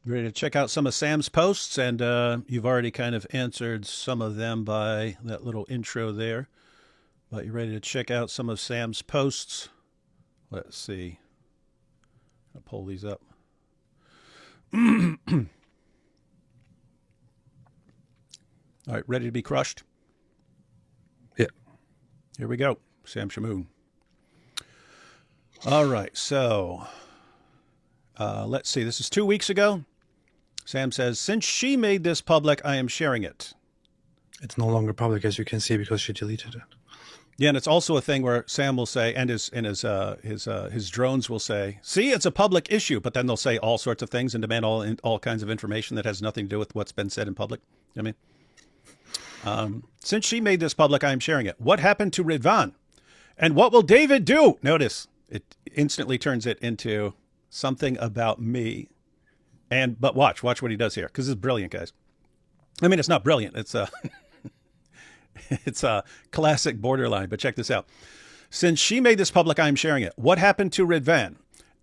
Ready to check out some of Sam's posts, and you've already kind of answered some of them by that little intro there. But you ready to check out some of Sam's posts? Let's see. I'll pull these up. All right, ready to be crushed? Yeah. Here we go. Sam Shamoun. All right, so let's see. This is 2 weeks ago. Sam says, since she made this public, I am sharing it. It's no longer public, as you can see, because she deleted it. Yeah, and it's also a thing where Sam will say, and his drones will say, see, it's a public issue, but then they'll say all sorts of things and demand all kinds of information that has nothing to do with what's been said in public. I mean, since she made this public, I am sharing it. What happened to Ridvan? And what will David do? Notice, it instantly turns it into something about me. But watch what he does here, because it's brilliant, guys. I mean, it's not brilliant. It's it's a classic borderline, but check this out. Since she made this public, I am sharing it. What happened to Ridvan?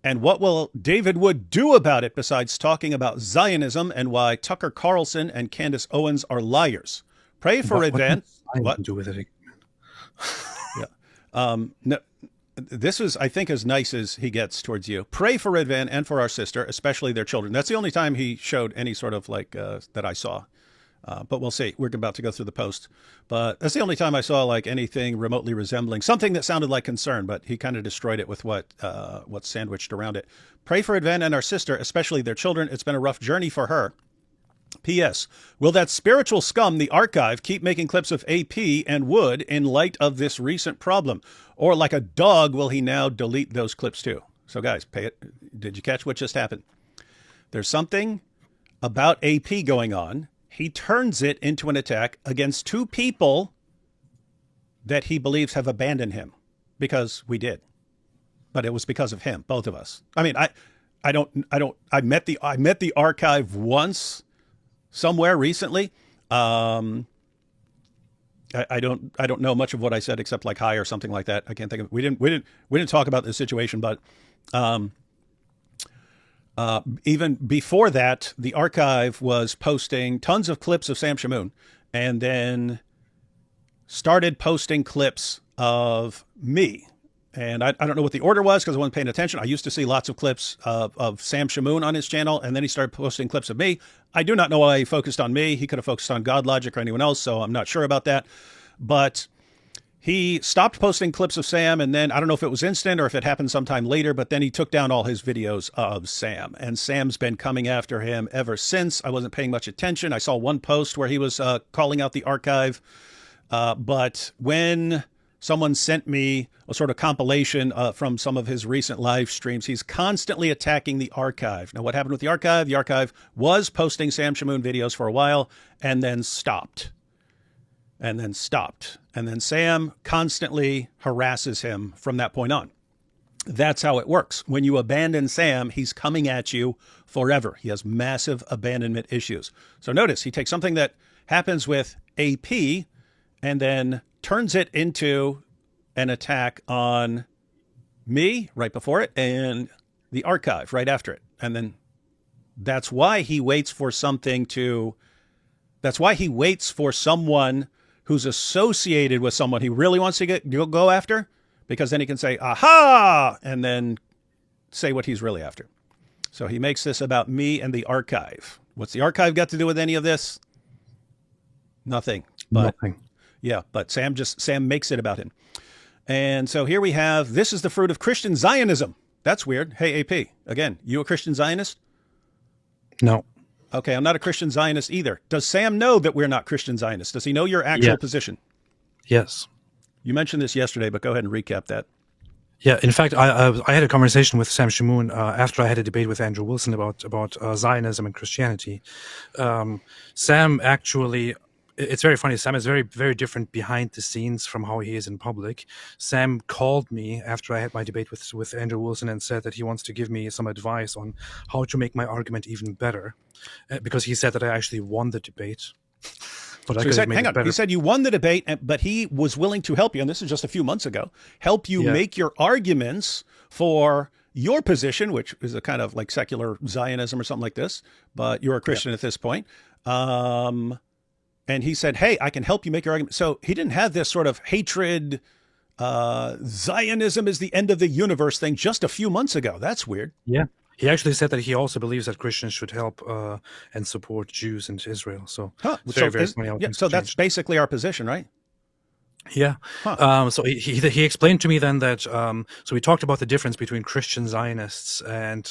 And what will David Wood do about it besides talking about Zionism and why Tucker Carlson and Candace Owens are liars? Pray for Ridvan. What to do with it? Yeah. No, this is, I think, as nice as he gets towards you. Pray for Ridvan and for our sister, especially their children. That's the only time he showed any sort of that I saw. But we'll see. We're about to go through the post. But that's the only time I saw anything remotely resembling something that sounded like concern, but he kind of destroyed it with what's sandwiched around it. Pray for Ridvan and our sister, especially their children. It's been a rough journey for her. P.S. Will that spiritual scum, the archive, keep making clips of AP and Wood in light of this recent problem? Or like a dog, will he now delete those clips too? So guys, pay it. Did you catch what just happened? There's something about AP going on. He turns it into an attack against two people that he believes have abandoned him, because we did. But it was because of him, both of us. I mean, I met the archive once somewhere recently. I don't know much of what I said except like hi or something like that. I can't think of it. We didn't talk about this situation, but even before that, the archive was posting tons of clips of Sam Shamoun, and then started posting clips of me. And I don't know what the order was because I wasn't paying attention. I used to see lots of clips of Sam Shamoun on his channel, and then he started posting clips of me. I do not know why he focused on me. He could have focused on God Logic or anyone else, so I'm not sure about that. But he stopped posting clips of Sam, and then I don't know if it was instant or if it happened sometime later, but then he took down all his videos of Sam. And Sam's been coming after him ever since. I wasn't paying much attention. I saw one post where he was calling out the archive. But when someone sent me a sort of compilation from some of his recent live streams, he's constantly attacking the archive. Now, what happened with the archive? The archive was posting Sam Shamoun videos for a while and then stopped. And then Sam constantly harasses him from that point on. That's how it works. When you abandon Sam, he's coming at you forever. He has massive abandonment issues. So notice he takes something that happens with AP and then turns it into an attack on me right before it and the archive right after it. And then that's why he waits for someone who's associated with someone he really wants to go after, because then he can say, aha, and then say what he's really after. So he makes this about me and the archive. What's the archive got to do with any of this? Nothing. Nothing. Yeah, but Sam makes it about him. And so here we have, this is the fruit of Christian Zionism. That's weird. Hey, AP, again, you a Christian Zionist? No. Okay, I'm not a Christian Zionist either. Does Sam know that we're not Christian Zionists? Does he know your actual position? Yes. You mentioned this yesterday, but go ahead and recap that. Yeah, in fact, I had a conversation with Sam Shamoun after I had a debate with Andrew Wilson about Zionism and Christianity. Sam actually, it's very funny. Sam is very, very different behind the scenes from how he is in public. Sam called me after I had my debate with Andrew Wilson and said that he wants to give me some advice on how to make my argument even better, because he said that I actually won the debate. But so he said, hang on, he said you won the debate, but he was willing to help you, and this is just a few months ago, help you make your arguments for your position, which is a kind of like secular Zionism or something like this, but you're a Yeah. Christian at this point. Um, and he said, "Hey, I can help you make your argument." So he didn't have this sort of hatred, Zionism is the end of the universe thing just a few months ago. That's weird. Yeah. He actually said that he also believes that Christians should help and support Jews in Israel. So Huh. it's So very funny how yeah, things so have that's changed. basically our position, right? Yeah. Huh. So he explained to me then that so we talked about the difference between Christian Zionists and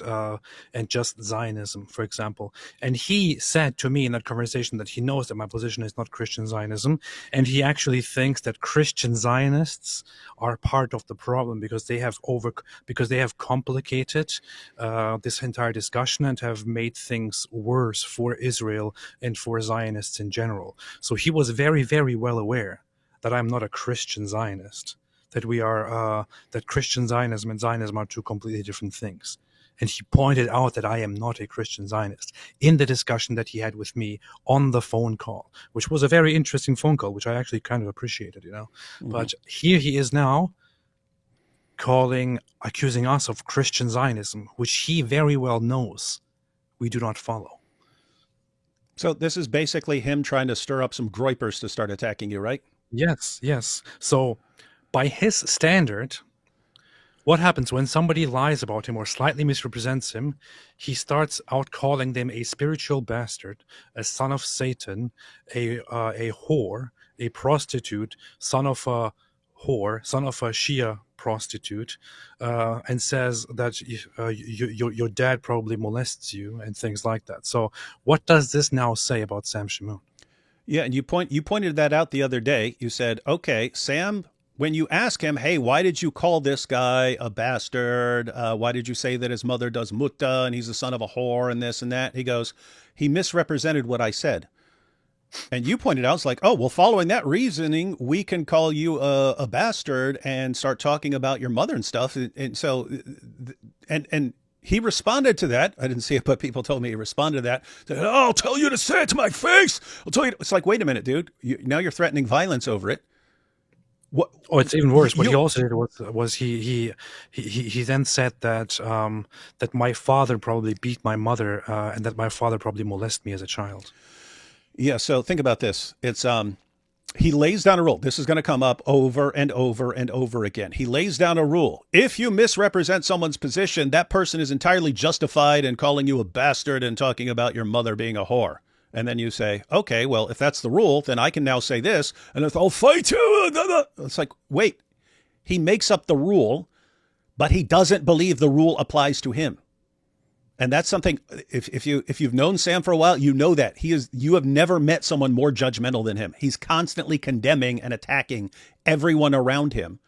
just Zionism, for example. And he said to me in that conversation that he knows that my position is not Christian Zionism, and he actually thinks that Christian Zionists are part of the problem because they have complicated this entire discussion and have made things worse for Israel and for Zionists in general. So he was very, very well aware that I'm not a Christian Zionist, that that Christian Zionism and Zionism are two completely different things. And he pointed out that I am not a Christian Zionist in the discussion that he had with me on the phone call, which was a very interesting phone call, which I actually kind of appreciated, Mm-hmm. But here he is now accusing us of Christian Zionism, which he very well knows we do not follow. So this is basically him trying to stir up some groypers to start attacking you, right? Yes, yes. So by his standard, what happens when somebody lies about him or slightly misrepresents him? He starts out calling them a spiritual bastard, a son of Satan, a whore, a prostitute, son of a whore, son of a Shia prostitute, and says that your dad probably molests you and things like that. So what does this now say about Sam Shamoun? Yeah, and you pointed that out the other day. You said, "Okay, Sam, when you ask him, hey, why did you call this guy a bastard? Why did you say that his mother does mutta and he's the son of a whore and this and that?" He goes, "He misrepresented what I said." And you pointed out, it's like, "Oh, well, following that reasoning, we can call you a bastard and start talking about your mother and stuff." And so, and he responded to that. I didn't see it, but people told me he responded to that. Said, "Oh, I'll tell you to say it to my face. I'll tell you." It's like, wait a minute, dude. Now you're threatening violence over it. What? Oh, it's even worse. What he You, also did was he then said that that my father probably beat my mother and that my father probably molested me as a child. yeah. So think about this. It's he lays down a rule. This is going to come up over and over and over again. He lays down a rule. If you misrepresent someone's position, that person is entirely justified in calling you a bastard and talking about your mother being a whore. And then you say, "Okay, well, if that's the rule, then I can now say this." And it's, "I'll fight you." It's like, wait, he makes up the rule, but he doesn't believe the rule applies to him. And that's something, if you've known Sam for a while, you know that you have never met someone more judgmental than him. He's constantly condemning and attacking everyone around him.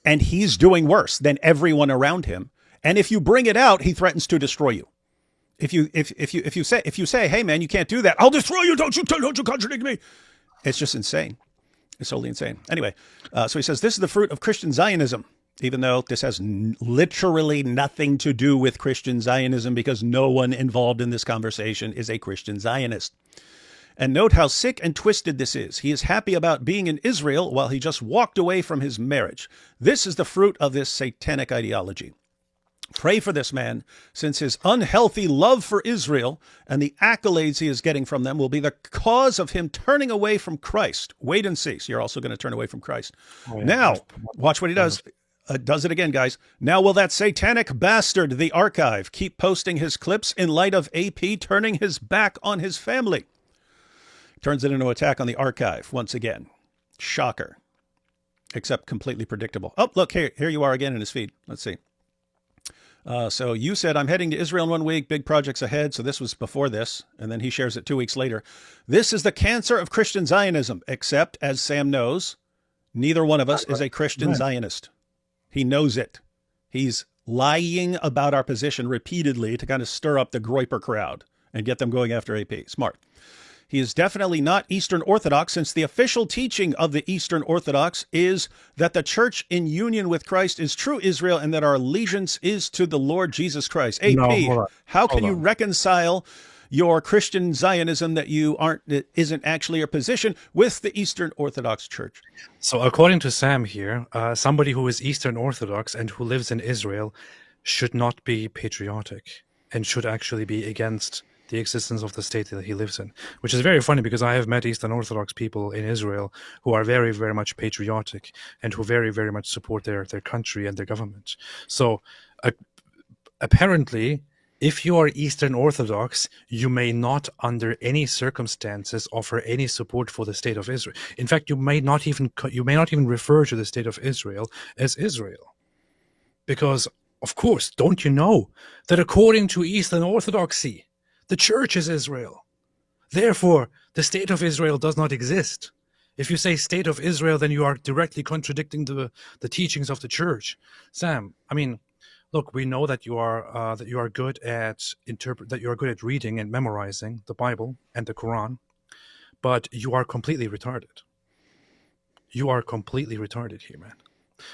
And he's doing worse than everyone around him. And if you bring it out, he threatens to destroy you. If you say, "Hey man, you can't do that. I'll destroy you. Don't you contradict me." It's just insane. It's totally insane. Anyway, so he says this is the fruit of Christian Zionism, even though this has literally nothing to do with Christian Zionism because no one involved in this conversation is a Christian Zionist. And note how sick and twisted this is. He is happy about being in Israel while he just walked away from his marriage. This is the fruit of this satanic ideology. Pray for this man, since his unhealthy love for Israel and the accolades he is getting from them will be the cause of him turning away from Christ. Wait and see. So you're also going to turn away from Christ. Oh, yeah. Now, watch what he does. Does it again, guys. Now will that satanic bastard, the archive, keep posting his clips in light of AP turning his back on his family? Turns it into an attack on the archive once again. Shocker. Except completely predictable. Oh, look, here you are again in his feed. Let's see. So you said, "I'm heading to Israel in 1 week, big projects ahead." So this was before this. And then he shares it 2 weeks later. "This is the cancer of Christian Zionism, except, as Sam knows, neither one of us is a Christian Zionist. He knows it. He's lying about our position repeatedly to kind of stir up the Groyper crowd and get them going after AP. Smart. He is definitely not Eastern Orthodox, since the official teaching of the Eastern Orthodox is that the church in union with Christ is true Israel and that our allegiance is to the Lord Jesus Christ." AP, No, how can you reconcile your Christian Zionism that isn't actually your position with the Eastern Orthodox Church? So according to Sam here, somebody who is Eastern Orthodox and who lives in Israel should not be patriotic and should actually be against the existence of the state that he lives in, which is very funny because I have met Eastern Orthodox people in Israel who are very, very much patriotic and who very, very much support their country and their government. So apparently, if you are Eastern Orthodox, you may not, under any circumstances, offer any support for the state of Israel. In fact, you may not even refer to the state of Israel as Israel, because, of course, don't you know that according to Eastern Orthodoxy, the church is Israel. Therefore, the state of Israel does not exist. If you say state of Israel, then you are directly contradicting the teachings of the church. Sam, I mean, look, we know that you are good at reading and memorizing the Bible and the Quran, but you are completely retarded. You are completely retarded here, man.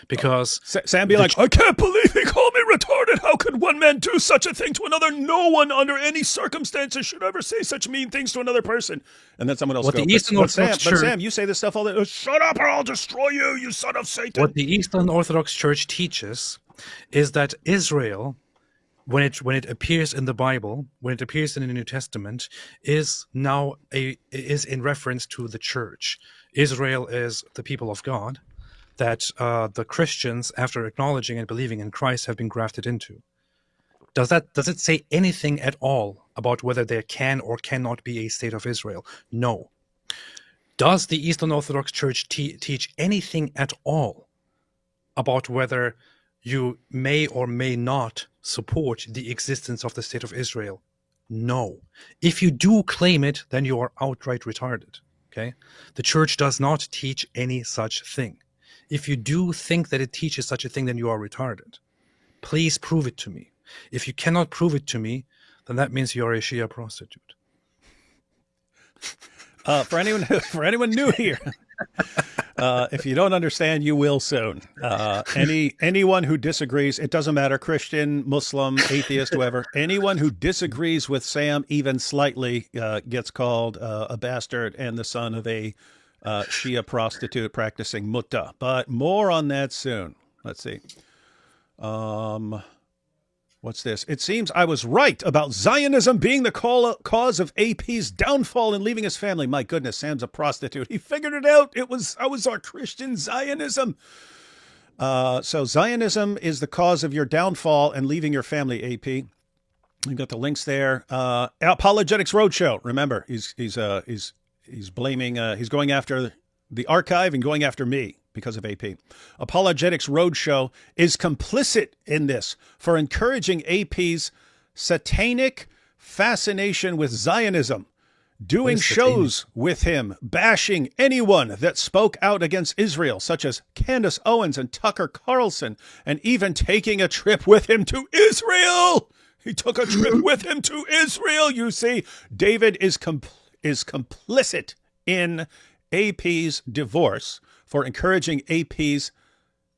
Because Sam be like, I can't believe he called me retarded. How could one man do such a thing to another? No one under any circumstances should ever say such mean things to another person. And then someone else goes, but Sam, you say this stuff all the time. Shut up or I'll destroy you, you son of Satan. What the Eastern Orthodox Church teaches is that Israel, when it appears in the Bible, when it appears in the New Testament, is in reference to the church. Israel is the people of God that the Christians, after acknowledging and believing in Christ, have been grafted into. Does it say anything at all about whether there can or cannot be a state of Israel? No. Does the Eastern Orthodox Church teach anything at all about whether you may or may not support the existence of the state of Israel? No. If you do claim it, then you are outright retarded. Okay? The church does not teach any such thing. If you do think that it teaches such a thing, then you are retarded. Please prove it to me. If you cannot prove it to me, then that means you are a Shia prostitute. For anyone new here, if you don't understand, you will soon. Anyone who disagrees, it doesn't matter, Christian, Muslim, atheist, whoever, anyone who disagrees with Sam even slightly gets called a bastard and the son of a Shia prostitute practicing mutta. But more on that soon. Let's see. What's this? It seems I was right about Zionism being the cause of AP's downfall and leaving his family. My goodness, Sam's a prostitute. He figured it out. I was our Christian Zionism. So Zionism is the cause of your downfall and leaving your family, AP. You got the links there. Apologetics Roadshow. Remember, he's blaming, he's going after the archive and going after me because of AP. Apologetics Roadshow is complicit in this for encouraging AP's satanic fascination with Zionism, doing shows with him, bashing anyone that spoke out against Israel, such as Candace Owens and Tucker Carlson, and even taking a trip with him to Israel. He took a trip with him to Israel, you see. David is complicit in AP's divorce for encouraging AP's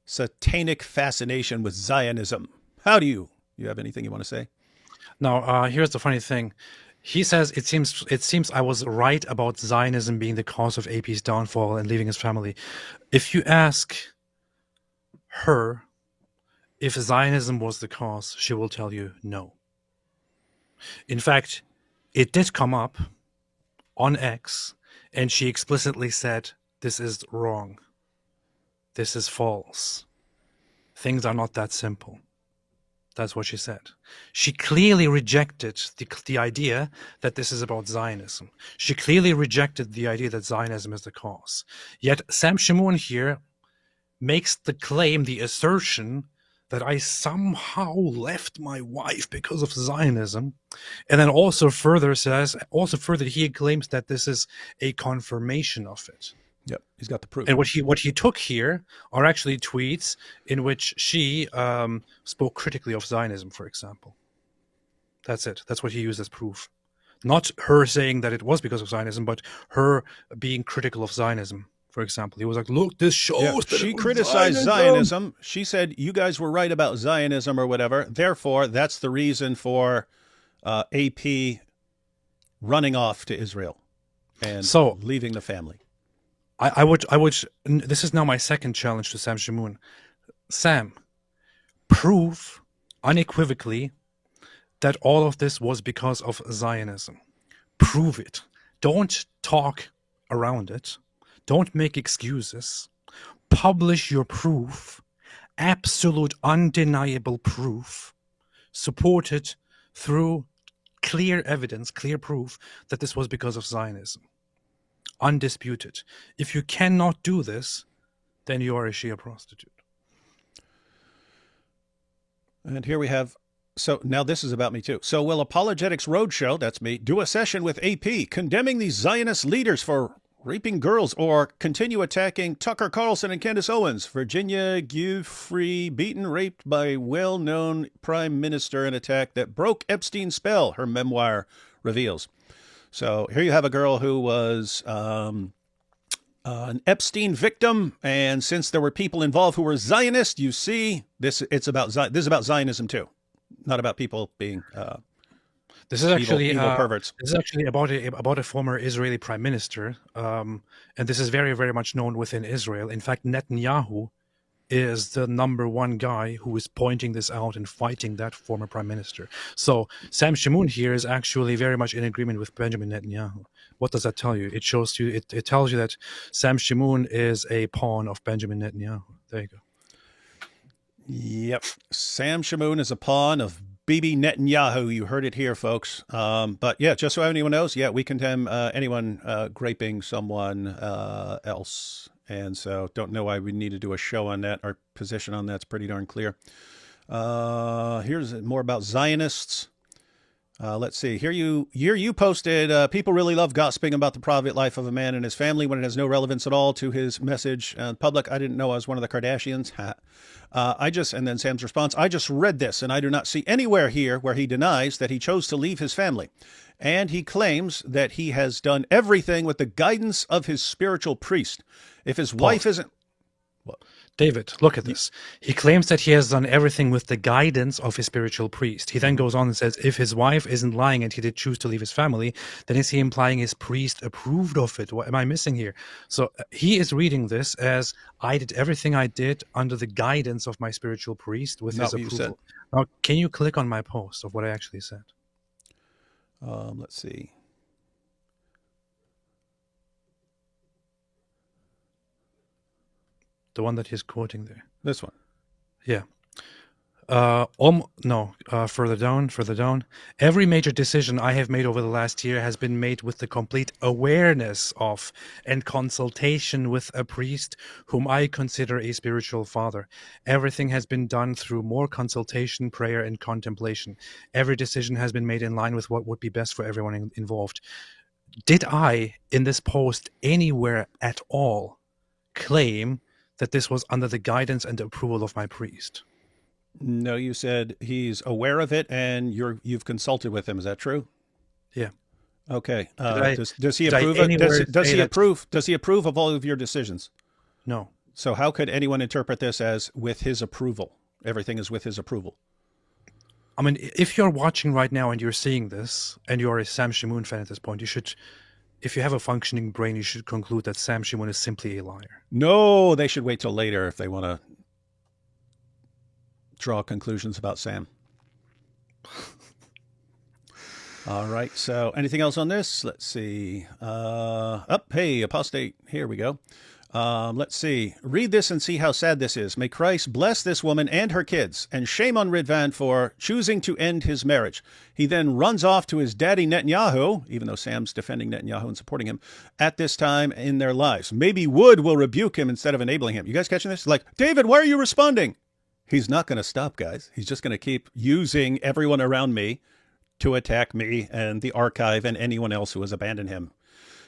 satanic fascination with Zionism. How do you have anything you want to say? Now, here's the funny thing. He says, it seems I was right about Zionism being the cause of AP's downfall and leaving his family. If you ask her if Zionism was the cause, she will tell you no. In fact, it did come up on X, and she explicitly said, this is wrong. This is false. Things are not that simple. That's what she said. She clearly rejected the idea that this is about Zionism. She clearly rejected the idea that Zionism is the cause. Yet Sam Shamoun here makes the claim, the assertion, that I somehow left my wife because of Zionism. And then also further he claims that this is a confirmation of it. Yep, he's got the proof. And what he took here are actually tweets in which she spoke critically of Zionism, for example. That's it. That's what he used as proof. Not her saying that it was because of Zionism, but her being critical of Zionism. For example, he was like, look, this shows that she criticized Zionism. She said, you guys were right about Zionism or whatever. Therefore, that's the reason for AP running off to Israel and leaving the family. I would. This is now my second challenge to Sam Shamoun. Sam, prove unequivocally that all of this was because of Zionism. Prove it. Don't talk around it. Don't make excuses. Publish your proof, absolute undeniable proof, supported through clear evidence, clear proof that this was because of Zionism. Undisputed. If you cannot do this, then you are a Shia prostitute. And here we have, so now this is about me too. So will Apologetics Roadshow, that's me, do a session with AP condemning these Zionist leaders for raping girls, or continue attacking Tucker Carlson and Candace Owens? Virginia Giuffre beaten, raped by well-known prime minister, an attack that broke Epstein's spell, her memoir reveals. So here you have a girl who was an Epstein victim, and since there were people involved who were Zionist, you see, this is about Zionism too, not about people being This is actually evil perverts. This is actually about a former Israeli prime minister, and this is very, very much known within Israel. In fact, Netanyahu is the number one guy who is pointing this out and fighting that former prime minister. So Sam Shamoun here is actually very much in agreement with Benjamin Netanyahu. What does that tell you? It shows you. It tells you that Sam Shamoun is a pawn of Benjamin Netanyahu. There you go. Yep, Sam Shamoun is a pawn of Bibi Netanyahu. You heard it here, folks. But yeah, just so anyone knows, yeah, we condemn anyone raping someone else. And so don't know why we need to do a show on that. Our position on that's pretty darn clear. Here's more about Zionists. Let's see. Here you posted, people really love gossiping about the private life of a man and his family when it has no relevance at all to his message in public. I didn't know I was one of the Kardashians. And then Sam's response, I just read this and I do not see anywhere here where he denies that he chose to leave his family. And he claims that he has done everything with the guidance of his spiritual priest. If his wife isn't... What? David, look at this. He claims that he has done everything with the guidance of his spiritual priest. He then goes on and says, if his wife isn't lying and he did choose to leave his family, then is he implying his priest approved of it? What am I missing here? So he is reading this as, I did everything I did under the guidance of my spiritual priest with his approval. Now, can you click on my post of what I actually said? Let's see. The one that he's quoting there. This one. Yeah. Further down. Every major decision I have made over the last year has been made with the complete awareness of and consultation with a priest whom I consider a spiritual father. Everything has been done through more consultation, prayer, and contemplation. Every decision has been made in line with what would be best for everyone involved. Did I, in this post, anywhere at all, claim that this was under the guidance and approval of my priest? No, you said he's aware of it and you've consulted with him. Is that true? Yeah. Okay. Does he approve? Does he approve of all of your decisions? No. So how could anyone interpret this as with his approval? Everything is with his approval. I mean, if you're watching right now and you're seeing this and you're a Sam Shamoun fan at this point, you should, if you have a functioning brain, you should conclude that Sam Shamoun is simply a liar. No, they should wait till later if they want to draw conclusions about Sam. All right. So anything else on this? Let's see. Hey, apostate. Here we go. Let's see. Read this and see how sad this is. May Christ bless this woman and her kids, and shame on Ridvan for choosing to end his marriage. He then runs off to his daddy Netanyahu, even though Sam's defending Netanyahu and supporting him at this time in their lives. Maybe Wood will rebuke him instead of enabling him. You guys catching this? Like, David, why are you responding? He's not going to stop, guys. He's just going to keep using everyone around me to attack me and the archive and anyone else who has abandoned him.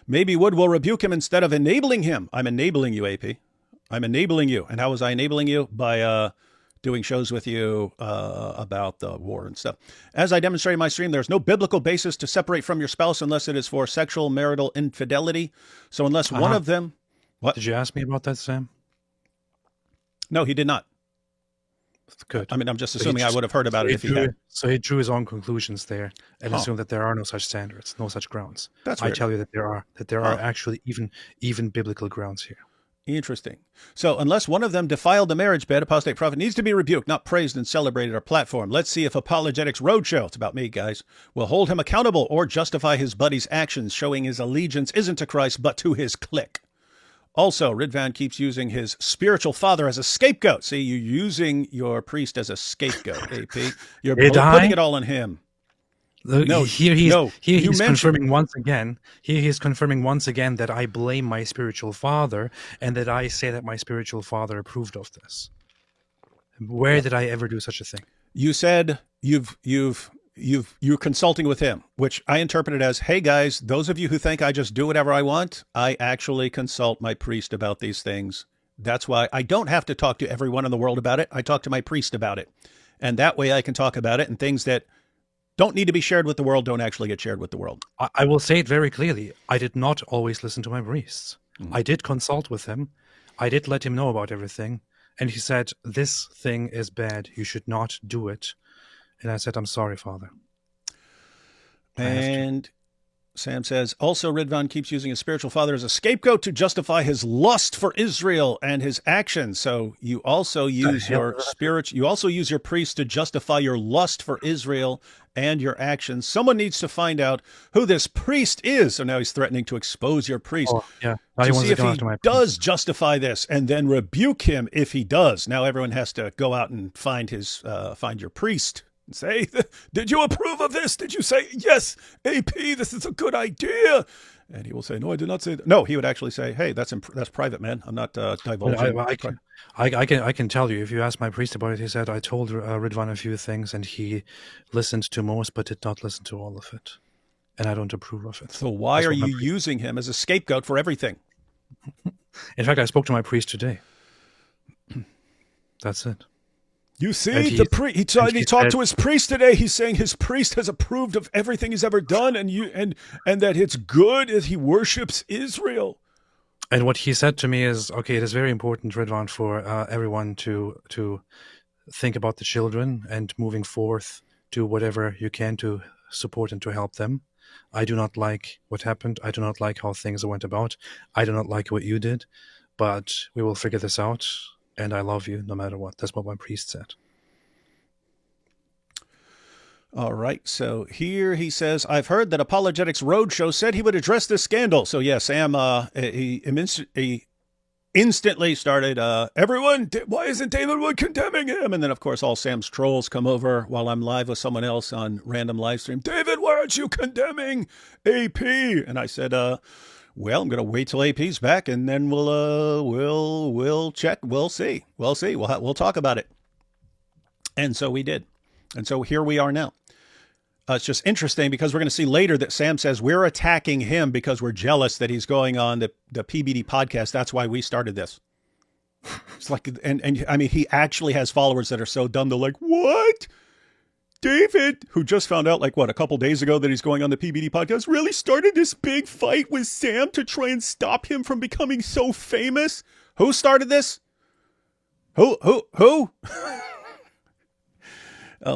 Maybe Wood will rebuke him instead of enabling him. I'm enabling you, AP. I'm enabling you. And how was I enabling you? By doing shows with you about the war and stuff. As I demonstrated in my stream, there's no biblical basis to separate from your spouse unless it is for sexual marital infidelity. So unless one of them... What? Did you ask me about that, Sam? No, he did not. Good. I mean, I'm just assuming I would have heard about it if he had. So he drew his own conclusions there and assumed that there are no such standards, no such grounds. That's weird. I tell you that there are actually even biblical grounds here. Interesting. So unless one of them defiled the marriage bed, apostate prophet needs to be rebuked, not praised and celebrated or platformed. Let's see if Apologetics Roadshow, it's about me, guys, will hold him accountable or justify his buddy's actions, showing his allegiance isn't to Christ, but to his clique. Also, Ridvan keeps using his spiritual father as a scapegoat. See, you're using your priest as a scapegoat, AP. You're putting it all on him. He's confirming once again. He is confirming once again that I blame my spiritual father and that I say that my spiritual father approved of this. Where did I ever do such a thing? You said you're consulting with him, which I interpreted as, hey guys, those of you who think I just do whatever I want, I actually consult my priest about these things. That's why I don't have to talk to everyone in the world about it. I talk to my priest about it. And that way I can talk about it, and things that don't need to be shared with the world don't actually get shared with the world. I will say it very clearly. I did not always listen to my priests. I did consult with him. I did let him know about everything. And he said, this thing is bad. You should not do it. And I said, I'm sorry, Father. And Sam says, also Ridvan keeps using his spiritual father as a scapegoat to justify his lust for Israel and his actions. So you also use your priest to justify your lust for Israel and your actions. Someone needs to find out who this priest is. So now he's threatening to expose your priest. Yeah. To see if he does justify this, and then rebuke him if he does. Now everyone has to go out and find your priest. Say, did you approve of this? Did you say, yes, AP, this is a good idea? And he will say, no, I did not say that. No, he would actually say, hey, that's private, man. I'm not divulging. I can tell you, if you ask my priest about it, he said, I told Ridvan a few things and he listened to most, but did not listen to all of it. And I don't approve of it. So why are you using him as a scapegoat for everything? In fact, I spoke to my priest today. That's it. You see, he talked to his priest today. He's saying his priest has approved of everything he's ever done, and that it's good as he worships Israel. And what he said to me is, okay, it is very important, Ridvan, for everyone to think about the children and moving forth, do whatever you can to support and to help them. I do not like what happened. I do not like how things went about. I do not like what you did, but we will figure this out. And I love you no matter what. That's what my priest said. All right. So here he says, I've heard that Apologetics Roadshow said he would address this scandal. So yeah, Sam, he instantly started, everyone, why isn't David Wood condemning him? And then, of course, all Sam's trolls come over while I'm live with someone else on random live stream. David, why aren't you condemning AP? And I said, well, I'm going to wait till AP's back, and then we'll check. We'll see. We'll talk about it. And so we did. And so here we are now. It's just interesting because we're going to see later that Sam says we're attacking him because we're jealous that he's going on the PBD podcast. That's why we started this. It's like, and I mean, he actually has followers that are so dumb. They're like, what? David, who just found out, like, a couple days ago that he's going on the PBD podcast, really started this big fight with Sam to try and stop him from becoming so famous. Who started this? Who? Oh,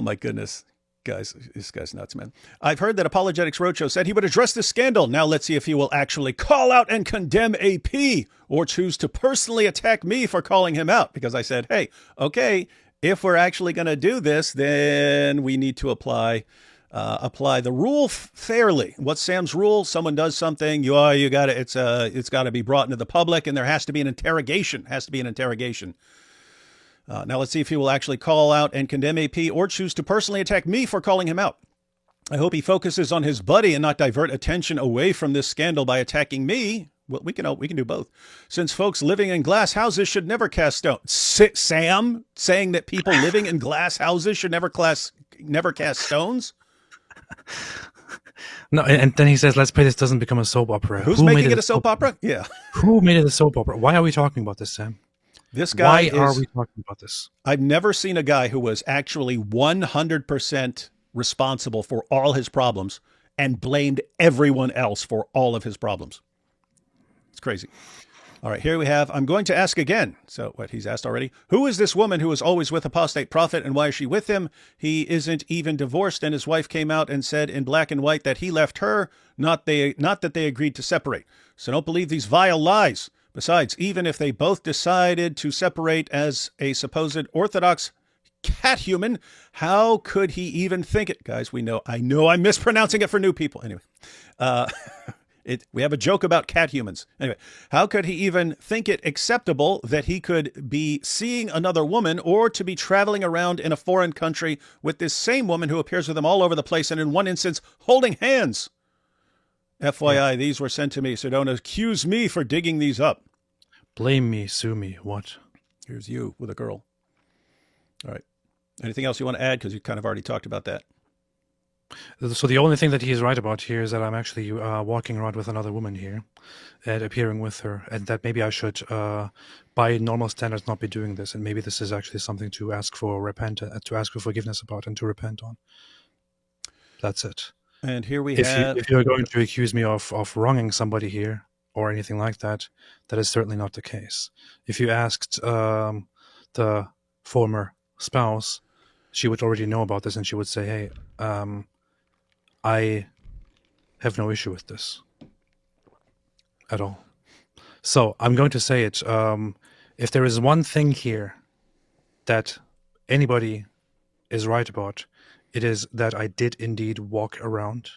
my goodness. Guys, this guy's nuts, man. I've heard that Apologetics Roadshow said he would address this scandal. Now let's see if he will actually call out and condemn AP or choose to personally attack me for calling him out. Because I said, hey, okay, if we're actually going to do this, then we need to apply the rule fairly. What's Sam's rule? Someone does something, you got it. It's got to be brought into the public, and there has to be an interrogation. Now let's see if he will actually call out and condemn AP or choose to personally attack me for calling him out. I hope he focuses on his buddy and not divert attention away from this scandal by attacking me. Well, we can do both. Since folks living in glass houses should never cast stones. Sam saying that people living in glass houses should never cast stones. No, and then he says, let's pray this doesn't become a soap opera. Who's making it a soap opera? Yeah. Who made it a soap opera? Why are we talking about this, Sam? This guy Why are we talking about this? I've never seen a guy who was actually 100% responsible for all his problems and blamed everyone else for all of his problems. It's crazy. All right, here we have, I'm going to ask again. So what he's asked already. Who is this woman who is always with apostate prophet, and why is she with him? He isn't even divorced, and his wife came out and said in black and white that he left her, not that they agreed to separate. So don't believe these vile lies. Besides, even if they both decided to separate as a supposed Orthodox cathuman, how could he even think it? Guys, I know I'm mispronouncing it for new people. Anyway, uh, we have a joke about cathumans. Anyway, how could he even think it acceptable that he could be seeing another woman or to be traveling around in a foreign country with this same woman who appears with him all over the place and in one instance holding hands? FYI, These were sent to me, so don't accuse me for digging these up. Blame me, sue me, what? Here's you with a girl. All right. Anything else you want to add? Because you kind of already talked about that. So the only thing that he's right about here is that I'm actually walking around with another woman here and appearing with her, and that maybe I should, by normal standards, not be doing this, and maybe this is actually something to ask for forgiveness about and to repent on. That's it. And here if you're going to accuse me of wronging somebody here or anything like that, that is certainly not the case. If you asked the former spouse, she would already know about this, and she would say, hey, I have no issue with this at all. So I'm going to say it. If there is one thing here that anybody is right about, it is that I did indeed walk around,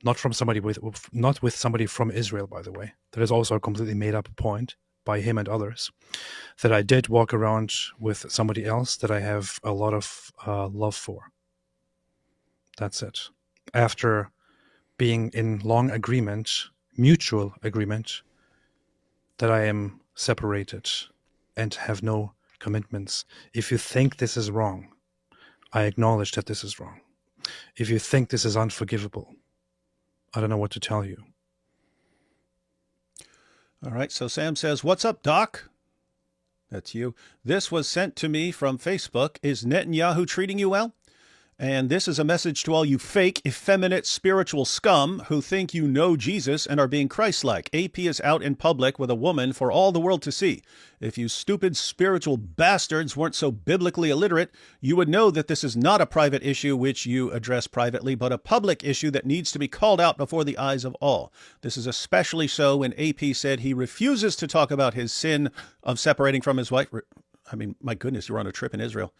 not with somebody from Israel, by the way. That is also a completely made up point by him and others. That I did walk around with somebody else that I have a lot of love for. That's it. After being in long agreement, mutual agreement, that I am separated and have no commitments. If you think this is wrong, I acknowledge that this is wrong. If you think this is unforgivable, I don't know what to tell you. All right. So Sam says, "What's up, Doc?" That's you. "This was sent to me from Facebook. Is Netanyahu treating you well? And this is a message to all you fake, effeminate, spiritual scum who think you know Jesus and are being Christ-like. AP is out in public with a woman for all the world to see. If you stupid spiritual bastards weren't so biblically illiterate, you would know that this is not a private issue which you address privately, but a public issue that needs to be called out before the eyes of all. This is especially so when AP said he refuses to talk about his sin of separating from his wife." I mean, my goodness, you're on a trip in Israel.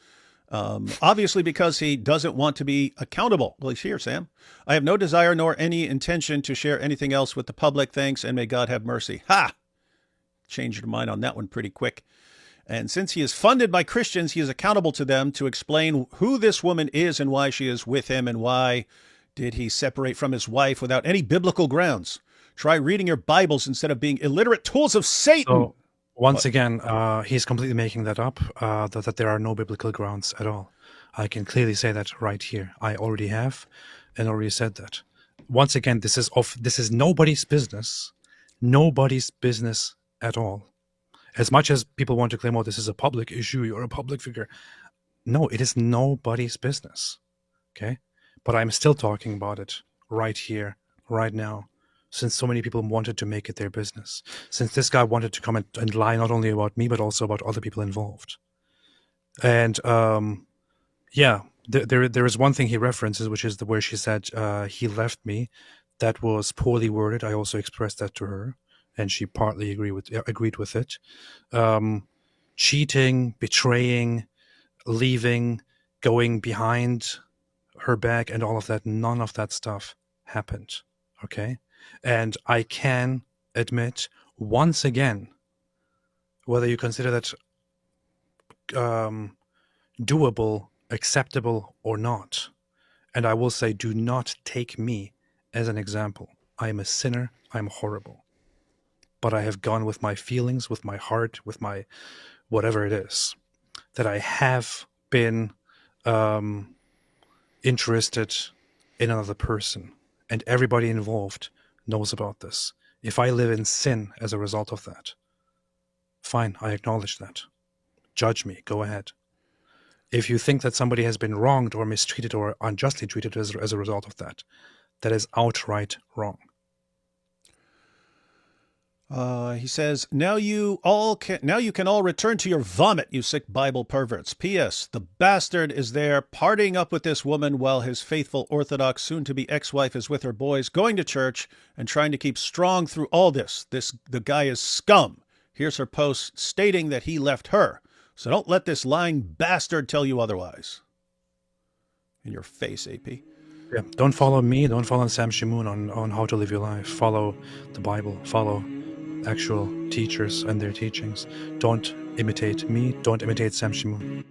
"Obviously because he doesn't want to be accountable." Well, he's here, Sam. "I have no desire nor any intention to share anything else with the public. Thanks, and may God have mercy." Ha! Changed your mind on that one pretty quick. "And since he is funded by Christians, he is accountable to them to explain who this woman is and why she is with him and why did he separate from his wife without any biblical grounds. Try reading your Bibles instead of being illiterate tools of Satan." So, once again, he's completely making that up, that there are no biblical grounds at all. I can clearly say that right here. I already have and already said that. Once again, this is nobody's business. Nobody's business at all. As much as people want to claim, oh, this is a public issue, you're a public figure. No, it is nobody's business. Okay? But I'm still talking about it right here, right now, since so many people wanted to make it their business. Since this guy wanted to come and lie not only about me, but also about other people involved. And there is one thing he references, which is where she said he left me. That was poorly worded. I also expressed that to her, and she partly agreed with it. Cheating, betraying, leaving, going behind her back, and all of that. None of that stuff happened. Okay? And I can admit, once again, whether you consider that doable, acceptable, or not, and I will say, do not take me as an example. I am a sinner. I'm horrible. But I have gone with my feelings, with my heart, with my whatever it is, that I have been interested in another person. And everybody involved knows about this. If I live in sin as a result of that, fine, I acknowledge that. Judge me, go ahead. If you think that somebody has been wronged or mistreated or unjustly treated as a result of that, that is outright wrong. He says, now you can all return to your vomit, you sick Bible perverts. P.S. The bastard is there partying up with this woman while his faithful Orthodox soon-to-be ex-wife is with her boys, going to church and trying to keep strong through all this. The guy is scum. Here's her post stating that he left her. So don't let this lying bastard tell you otherwise. In your face, AP. Yeah, don't follow me. Don't follow Sam Shamoun on how to live your life. Follow the Bible. Follow actual teachers and their teachings. Don't imitate me. Don't imitate Sam Shamoun.